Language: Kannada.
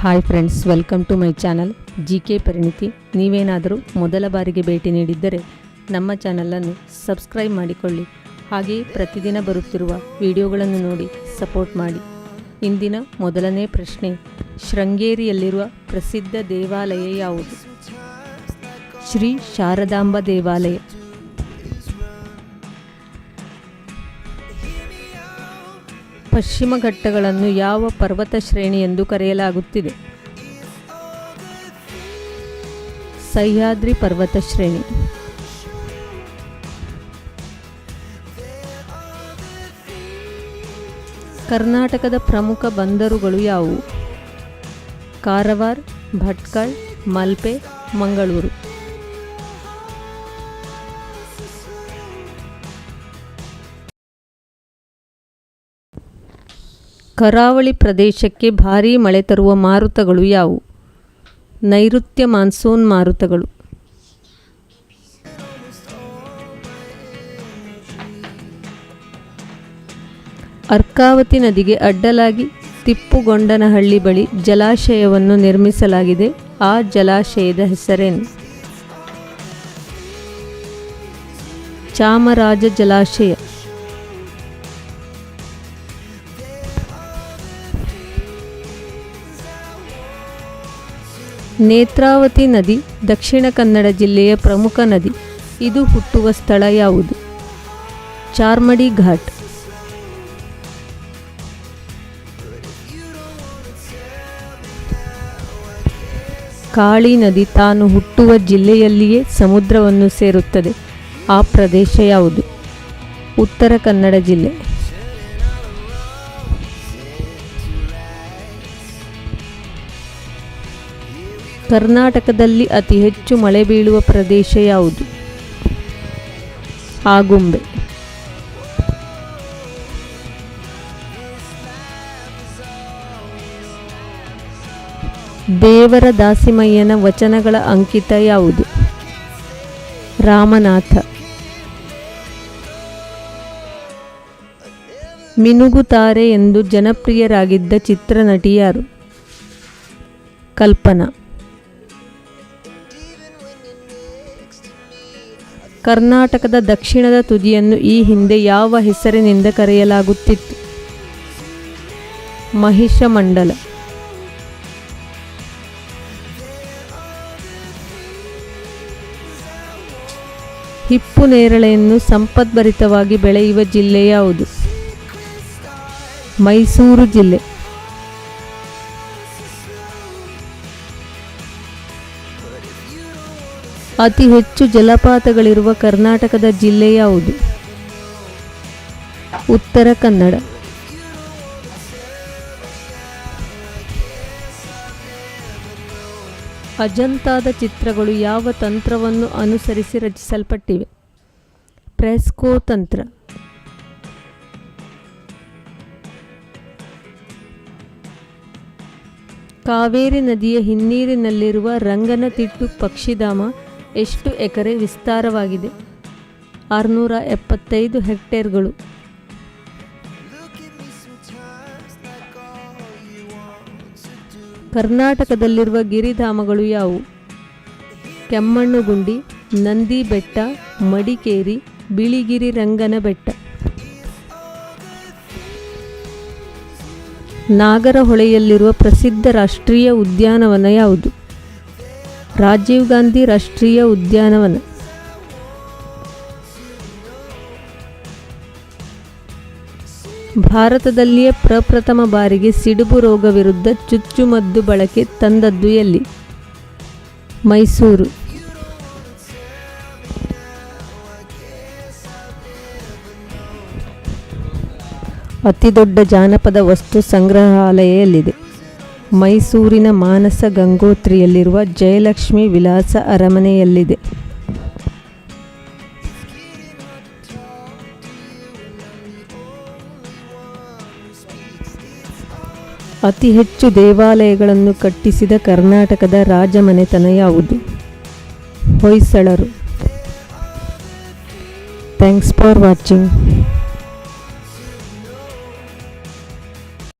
Hi friends, welcome to my channel GK Parinithi. ನೀವೇನಾದರೂ ಮೊದಲ ಬಾರಿಗೆ ಭೇಟಿ ನೀಡಿದ್ದರೆ ನಮ್ಮ ಚಾನಲನ್ನು ಸಬ್ಸ್ಕ್ರೈಬ್ ಮಾಡಿಕೊಳ್ಳಿ. ಹಾಗೆಯೇ ಪ್ರತಿದಿನ ಬರುತ್ತಿರುವ ವಿಡಿಯೋಗಳನ್ನು ನೋಡಿ ಸಪೋರ್ಟ್ ಮಾಡಿ. ಇಂದಿನ ಮೊದಲನೇ ಪ್ರಶ್ನೆ, ಶೃಂಗೇರಿಯಲ್ಲಿರುವ ಪ್ರಸಿದ್ಧ ದೇವಾಲಯ ಯಾವುದು? ಶ್ರೀ ಶಾರದಾಂಬ ದೇವಾಲಯ. ಪಶ್ಚಿಮ ಘಟ್ಟಗಳನ್ನು ಯಾವ ಪರ್ವತ ಶ್ರೇಣಿ ಎಂದು ಕರೆಯಲಾಗುತ್ತಿದೆ? ಸಹ್ಯಾದ್ರಿ ಪರ್ವತ ಶ್ರೇಣಿ. ಕರ್ನಾಟಕದ ಪ್ರಮುಖ ಬಂದರುಗಳು ಯಾವುವು? ಕಾರವಾರ, ಭಟ್ಕಳ, ಮಲ್ಪೆ, ಮಂಗಳೂರು. ಕರಾವಳಿ ಪ್ರದೇಶಕ್ಕೆ ಭಾರೀ ಮಳೆ ತರುವ ಮಾರುತಗಳು ಯಾವುವು? ನೈಋತ್ಯ ಮಾನ್ಸೂನ್ ಮಾರುತಗಳು. ಅರ್ಕಾವತಿ ನದಿಗೆ ಅಡ್ಡಲಾಗಿ ತಿಪ್ಪುಗೊಂಡನಹಳ್ಳಿ ಬಳಿ ಜಲಾಶಯವನ್ನು ನಿರ್ಮಿಸಲಾಗಿದೆ. ಆ ಜಲಾಶಯದ ಹೆಸರೇನು? ಚಾಮರಾಜ ಜಲಾಶಯ. ನೇತ್ರಾವತಿ ನದಿ ದಕ್ಷಿಣ ಕನ್ನಡ ಜಿಲ್ಲೆಯ ಪ್ರಮುಖ ನದಿ. ಇದು ಹುಟ್ಟುವ ಸ್ಥಳ ಯಾವುದು? ಚಾರ್ಮಡಿ ಘಾಟ್. ಕಾಳಿ ನದಿ ತಾನು ಹುಟ್ಟುವ ಜಿಲ್ಲೆಯಲ್ಲಿಯೇ ಸಮುದ್ರವನ್ನು ಸೇರುತ್ತದೆ. ಆ ಪ್ರದೇಶ ಯಾವುದು? ಉತ್ತರ ಕನ್ನಡ ಜಿಲ್ಲೆ. ಕರ್ನಾಟಕದಲ್ಲಿ ಅತಿ ಹೆಚ್ಚು ಮಳೆ ಬೀಳುವ ಪ್ರದೇಶ ಯಾವುದು? ಆಗುಂಬೆ. ದೇವರ ದಾಸಿಮಯ್ಯನ ವಚನಗಳ ಅಂಕಿತ ಯಾವುದು? ರಾಮನಾಥ. ಮಿನುಗುತಾರೆ ಎಂದು ಜನಪ್ರಿಯರಾಗಿದ್ದ ಚಿತ್ರನಟಿ ಯಾರು? ಕಲ್ಪನಾ. ಕರ್ನಾಟಕದ ದಕ್ಷಿಣದ ತುದಿಯನ್ನು ಈ ಹಿಂದೆ ಯಾವ ಹೆಸರಿನಿಂದ ಕರೆಯಲಾಗುತ್ತಿತ್ತು? ಮಹಿಷಮಂಡಲ. ಹಿಪ್ಪು ನೇರಳೆಯನ್ನು ಸಂಪದ್ಭರಿತವಾಗಿ ಬೆಳೆಯುವ ಜಿಲ್ಲೆ ಯಾವುದು? ಮೈಸೂರು ಜಿಲ್ಲೆ. ಅತಿ ಹೆಚ್ಚು ಜಲಪಾತಗಳಿರುವ ಕರ್ನಾಟಕದ ಜಿಲ್ಲೆ ಯಾವುದು? ಉತ್ತರ ಕನ್ನಡ. ಅಜಂತಾದ ಚಿತ್ರಗಳು ಯಾವ ತಂತ್ರವನ್ನು ಅನುಸರಿಸಿ ರಚಿಸಲ್ಪಟ್ಟಿವೆ? ಫ್ರೆಸ್ಕೋ ತಂತ್ರ. ಕಾವೇರಿ ನದಿಯ ಹಿನ್ನೀರಿನಲ್ಲಿರುವ ರಂಗನತಿಟ್ಟು ಪಕ್ಷಿಧಾಮ ಎಷ್ಟು ಎಕರೆ ವಿಸ್ತಾರವಾಗಿದೆ? 675 ಹೆಕ್ಟೇರ್ಗಳು. ಕರ್ನಾಟಕದಲ್ಲಿರುವ ಗಿರಿಧಾಮಗಳು ಯಾವುವು? ಕೆಮ್ಮಣ್ಣುಗುಂಡಿ, ನಂದಿ ಬೆಟ್ಟ, ಮಡಿಕೇರಿ, ಬಿಳಿಗಿರಿ ರಂಗನ ಬೆಟ್ಟ. ನಾಗರಹೊಳೆಯಲ್ಲಿರುವ ಪ್ರಸಿದ್ಧ ರಾಷ್ಟ್ರೀಯ ಉದ್ಯಾನವನ ಯಾವುದು? ರಾಜೀವ್ ಗಾಂಧಿ ರಾಷ್ಟ್ರೀಯ ಉದ್ಯಾನವನ. ಭಾರತದಲ್ಲಿಯೇ ಪ್ರಪ್ರಥಮ ಬಾರಿಗೆ ಸಿಡುಬು ರೋಗ ವಿರುದ್ಧ ಚುಚ್ಚುಮದ್ದು ಬಳಕೆ ತಂದದ್ದು ಎಲ್ಲಿ? ಮೈಸೂರು. ಅತಿದೊಡ್ಡ ಜಾನಪದ ವಸ್ತು ಸಂಗ್ರಹಾಲಯ ಎಲ್ಲಿದೆ? ಮೈಸೂರಿನ ಮಾನಸ ಗಂಗೋತ್ರಿಯಲ್ಲಿರುವ ಜಯಲಕ್ಷ್ಮಿ ವಿಲಾಸ ಅರಮನೆಯಲ್ಲಿದೆ. ಅತಿ ಹೆಚ್ಚು ದೇವಾಲಯಗಳನ್ನು ಕಟ್ಟಿಸಿದ ಕರ್ನಾಟಕದ ರಾಜಮನೆತನ ಯಾವುದು? ಹೊಯ್ಸಳರು. Thanks for watching.